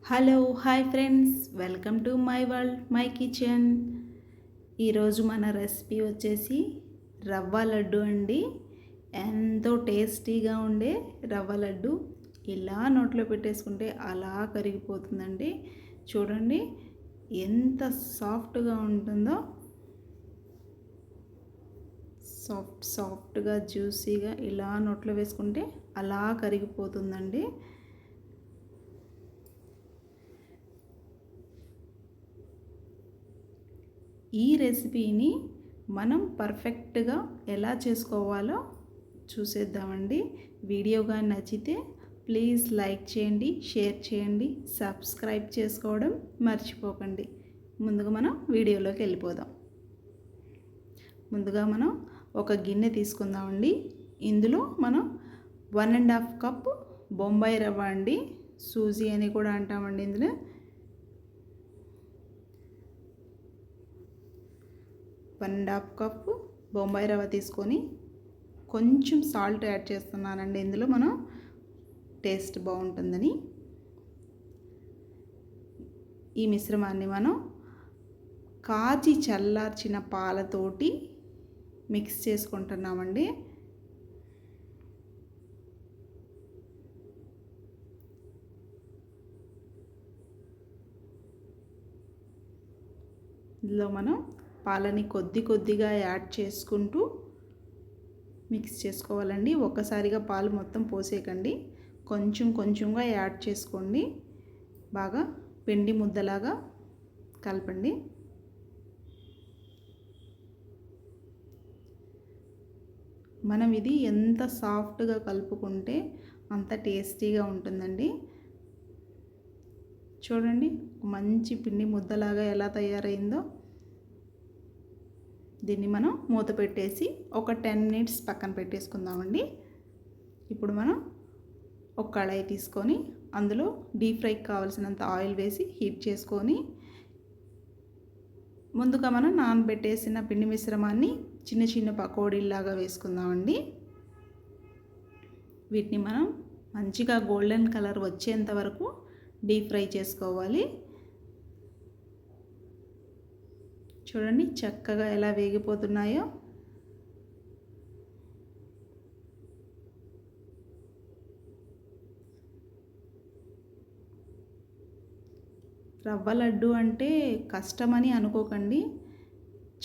Hello hi friends, welcome to my world my kitchen. ఈరోజు మన recipe వచ్చేసి రవ్వ లడ్డు అండి. ఎంతో టేస్టీగా ఉండే రవ్వ లడ్డు ఇలా నోట్లో పెట్టేసుకుంటే అలా కరిగిపోతుందండి. చూడండి ఎంత సాఫ్ట్గా ఉంటుందో, సాఫ్ట్గా జ్యూసీగా ఇలా నోట్లో వేసుకుంటే అలా కరిగిపోతుందండి. ఈ రెసిపీని మనం పర్ఫెక్ట్గా ఎలా చేసుకోవాలో చూసేద్దామండి. వీడియో కానీ నచ్చితే ప్లీజ్ లైక్ చేయండి, షేర్ చేయండి, సబ్స్క్రైబ్ చేసుకోవడం మర్చిపోకండి. ముందుగా మనం వీడియోలోకి వెళ్ళిపోదాం. ముందుగా మనం ఒక గిన్నె తీసుకుందామండి. ఇందులో మనం 1.5 కప్ బొంబాయి రవ్వ అండి, సూజీ అని కూడా అంటామండి. ఇందులో 1.5 కప్పు బొంబాయి రవ్వ తీసుకొని కొంచెం సాల్ట్ యాడ్ చేస్తున్నానండి. ఇందులో మనం టేస్ట్ బాగుంటుందని ఈ మిశ్రమాన్ని మనం కాచి చల్లార్చిన పాలతోటి మిక్స్ చేసుకుంటున్నామండి. ఇందులో మనం పాలని కొద్దిగా యాడ్ చేసుకుంటూ మిక్స్ చేసుకోవాలండి. ఒక్కసారిగా పాలు మొత్తం పోసేయకండి, కొంచెంగా యాడ్ చేసుకోండి. బాగా పిండి ముద్దలాగా కలపండి. మనం ఇది ఎంత సాఫ్ట్గా కలుపుకుంటే అంత టేస్టీగా ఉంటుందండి. చూడండి మంచి పిండి ముద్దలాగా ఎలా తయారైందో. దీన్ని మనం మూత పెట్టేసి ఒక 10 మినిట్స్ పక్కన పెట్టేసుకుందామండి. ఇప్పుడు మనం ఒక కళాయి తీసుకొని అందులో డీప్ ఫ్రైకి కావాల్సినంత ఆయిల్ వేసి హీట్ చేసుకొని, ముందుగా మనం నానబెట్టేసిన పిండి మిశ్రమాన్ని చిన్న పకోడీలాగా వేసుకుందామండి. వీటిని మనం మంచిగా గోల్డెన్ కలర్ వచ్చేంత వరకు డీప్ ఫ్రై చేసుకోవాలి. చూడండి చక్కగా ఎలా వేగిపోతున్నాయో. రవ్వ లడ్డు అంటే కష్టమని అనుకోకండి,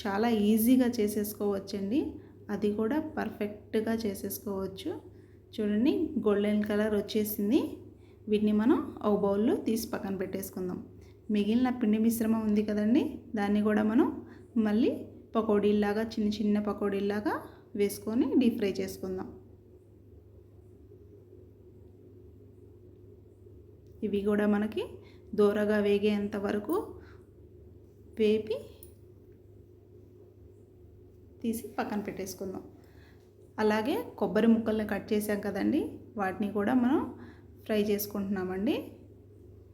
చాలా ఈజీగా చేసేసుకోవచ్చండి. అది కూడా పర్ఫెక్ట్గా చేసేసుకోవచ్చు. చూడండి గోల్డెన్ కలర్ వచ్చేసింది. వీటిని మనం ఒక బౌల్లో తీసి పక్కన పెట్టేసుకుందాం. మిగిలిన పిండి మిశ్రమం ఉంది కదండి, దాన్ని కూడా మనం మళ్ళీ పకోడీలాగా చిన్న పకోడీలాగా వేసుకొని డీప్ ఫ్రై చేసుకుందాం. ఇవి కూడా మనకి దూరగా వేగేంత వరకు వేపి తీసి పక్కన పెట్టేసుకుందాం. అలాగే కొబ్బరి ముక్కల్ని కట్ చేసాం కదండి, వాటిని కూడా మనం ఫ్రై చేసుకుంటున్నామండి.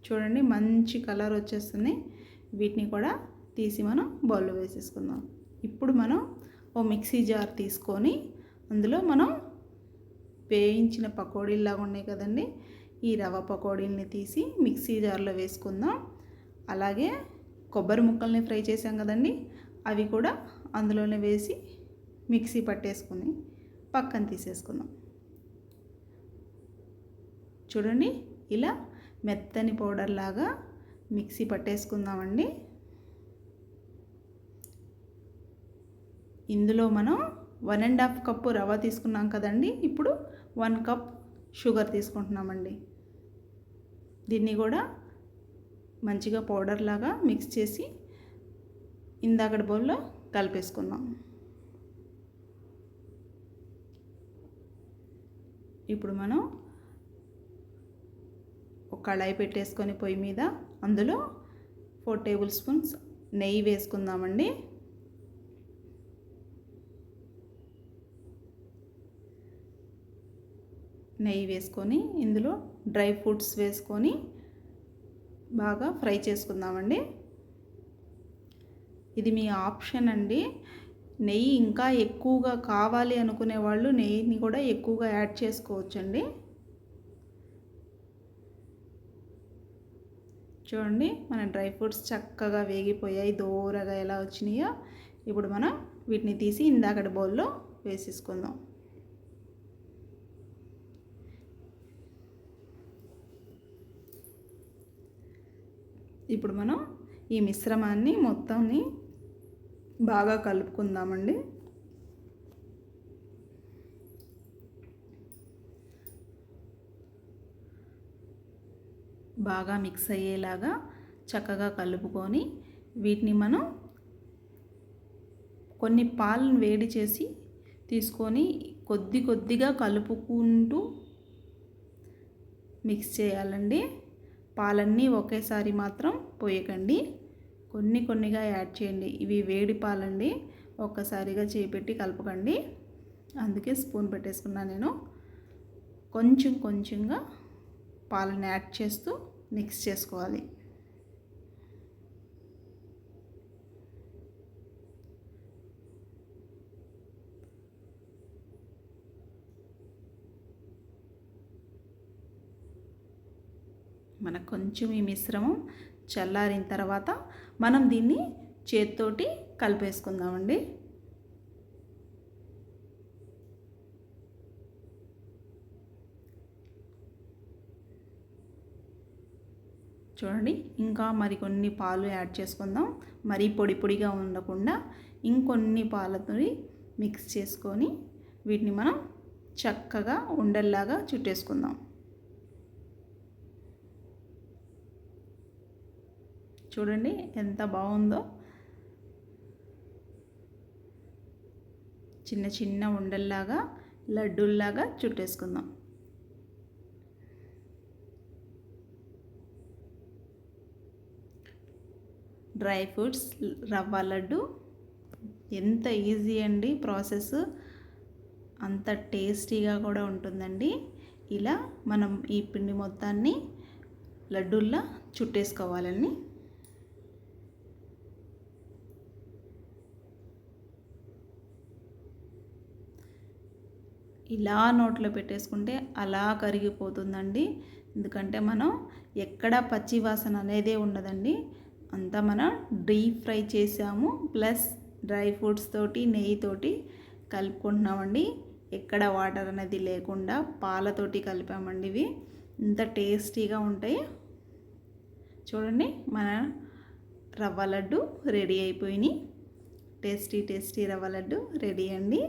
చూడండి మంచి కలర్ వచ్చేస్తుంది. వీటిని కూడా తీసి మనం బౌల్లో వేసేసుకుందాం. ఇప్పుడు మనం ఓ మిక్సీ జార్ తీసుకొని అందులో మనం వేయించిన పకోడీలాగా ఉన్నాయి కదండి, ఈ రవ్వ పకోడీల్ని తీసి మిక్సీ జార్లో వేసుకుందాం. అలాగే కొబ్బరి ముక్కల్ని ఫ్రై చేసాం కదండి, అవి కూడా అందులోనే వేసి మిక్సీ పట్టేసుకుని పక్కన తీసేసుకుందాం. చూడండి ఇలా మెత్తని పౌడర్ లాగా మిక్సీ పట్టేసుకుందామండి. ఇందులో మనం 1.5 కప్పు రవ్వ తీసుకున్నాం కదండి, ఇప్పుడు 1 కప్ షుగర్ తీసుకుంటున్నామండి. దీన్ని కూడా మంచిగా పౌడర్ లాగా మిక్స్ చేసి ఇందాకటి బౌల్లో కలిపేసుకుందాం. ఇప్పుడు మనం ఒక కళాయి పెట్టేసుకొని పొయ్యి మీద అందులో 4 టేబుల్ స్పూన్స్ నెయ్యి వేసుకుందామండి. నెయ్యి వేసుకొని ఇందులో డ్రై ఫ్రూట్స్ వేసుకొని బాగా ఫ్రై చేసుకుందామండి. ఇది మీ ఆప్షన్ అండి. నెయ్యి ఇంకా ఎక్కువగా కావాలి అనుకునే వాళ్ళు నెయ్యిని కూడా ఎక్కువగా యాడ్ చేసుకోవచ్చండి. చూడండి మన డ్రై ఫ్రూట్స్ చక్కగా వేగిపోయాయి, దోరగా ఎలా వచ్చినాయో. ఇప్పుడు మనం వీటిని తీసి ఇందాకటి బౌల్లో వేసేసుకుందాం. ఇప్పుడు మనం ఈ మిశ్రమాన్ని మొత్తాన్ని బాగా కలుపుకుందామండి. బాగా మిక్స్ అయ్యేలాగా చక్కగా కలుపుకొని వీటిని మనం కొన్ని పాలను వేడి చేసి తీసుకొని కొద్దిగా కలుపుకుంటూ మిక్స్ చేయాలండి. పాలన్నీ ఒకేసారి మాత్రం పోయకండి, కొన్నిగా యాడ్ చేయండి. ఇవి వేడి పాలండి, ఒక్కసారిగా చేపెట్టి కలపకండి. అందుకే స్పూన్ పెట్టేసుకున్నాను నేను. కొంచెంగా పాలను యాడ్ చేస్తూ మిక్స్ చేసుకోవాలి. మనకు కొంచెం ఈ మిశ్రమం చల్లారిన తర్వాత మనం దీన్ని చేత్తోటి కలిపేసుకుందామండి. చూడండి, ఇంకా మరికొన్ని పాలు యాడ్ చేసుకుందాం. మరీ పొడిగా ఉండకుండా ఇంకొన్ని పాలతో మిక్స్ చేసుకొని వీటిని మనం చక్కగా ఉండల్లాగా చుట్టేసుకుందాం. చూడండి ఎంత బాగుందో. చిన్న ఉండల్లాగా లడ్డూల్లాగా చుట్టేసుకుందాం. డ్రై ఫ్రూట్స్ రవ్వ లడ్డు ఎంత ఈజీ అండి ప్రాసెస్, అంత టేస్టీగా కూడా ఉంటుందండి. ఇలా మనం ఈ పిండి మొత్తాన్ని లడ్డూల్లా చుట్టేసుకోవాలండి. ఇలా నోట్లో పెట్టేసుకుంటే అలా కరిగిపోతుందండి. ఎందుకంటే మనం ఎక్కడ పచ్చి వాసన అనేదే ఉండదండి. అంతా మనం డీప్ ఫ్రై చేసాము, ప్లస్ డ్రై ఫ్రూట్స్ తోటి నెయ్యితోటి కలుపుకుంటున్నామండి. ఎక్కడ వాటర్ అనేది లేకుండా పాలతోటి కలిపామండి. ఇవి ఇంత టేస్టీగా ఉంటాయి. చూడండి, మన రవ్వ లడ్డు రెడీ అయిపోయినాయి. టేస్టీ రవ్వ లడ్డు రెడీ అండి.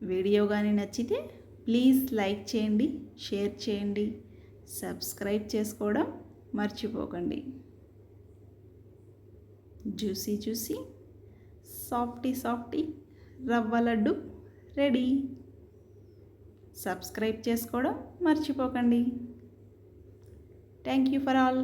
వీడియో కానీ నచ్చితే ప్లీజ్ లైక్ చేయండి, షేర్ చేయండి, సబ్స్క్రైబ్ చేసుకోవడం మర్చిపోకండి. జ్యూసీ సాఫ్టీ రవ్వ లడ్డు రెడీ. సబ్స్క్రైబ్ చేసుకోవడం మర్చిపోకండి. Thank you for all.